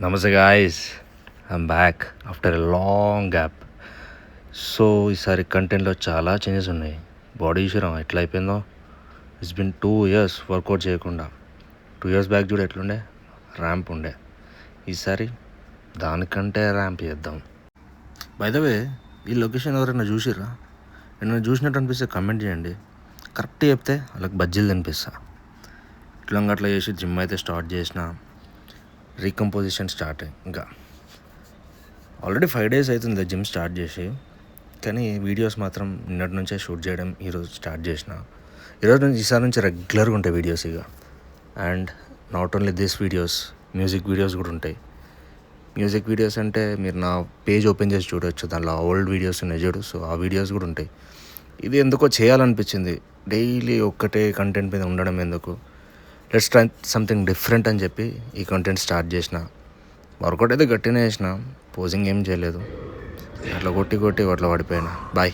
నమస్తే guys, I'm back after a long gap. So ఈసారి కంటెంట్లో చాలా చేంజెస్ ఉన్నాయి. బాడీ చూసారా ఎట్లా అయిపోయిందో. ఇట్స్ బిన్ 2 years వర్కౌట్ చేయకుండా. 2 years బ్యాక్ చూడు ఎట్లుండే, ర్యాంప్ ఉండే. ఈసారి దానికంటే ర్యాంప్ చేద్దాం. బై ద వే, ఈ లొకేషన్ ఎవరైనా చూసిర్రా? ఏమైనా చూసినట్టు అనిపిస్తే కమెంట్ చేయండి. కరెక్ట్ చెప్తే వాళ్ళకి బజ్జీలు తినిపిస్తా. ఇట్లా అట్లా చేసి జిమ్ అయితే స్టార్ట్ చేసిన. రీకంపోజిషన్ స్టార్ట్ అయ్యి ఇంకా ఆల్రెడీ 5 days అవుతుంది జిమ్ స్టార్ట్ చేసి. కానీ వీడియోస్ మాత్రం నిన్నటి నుంచే షూట్ చేయడం ఈరోజు స్టార్ట్ చేసిన. ఈసారి నుంచి రెగ్యులర్గా ఉంటాయి వీడియోస్ ఇక. And not only this videos, music videos కూడా ఉంటాయి. మ్యూజిక్ వీడియోస్ అంటే మీరు నా పేజ్ ఓపెన్ చేసి చూడవచ్చు, దానిలో ఓల్డ్ వీడియోస్ ఉన్నాయి చూడు. సో ఆ వీడియోస్ కూడా ఉంటాయి. ఇది ఎందుకో చేయాలనిపించింది, డైలీ ఒక్కటే కంటెంట్ మీద ఉండడం ఎందుకు, లెట్స్ ట్రై సంథింగ్ డిఫరెంట్ అని చెప్పి ఈ కంటెంట్ స్టార్ట్ చేసిన. వర్కౌట్ అయితే గట్టినే చేసిన, పోజింగ్ ఏం చేయలేదు. అట్లా కొట్టి అట్లా పడిపోయినా. బాయ్.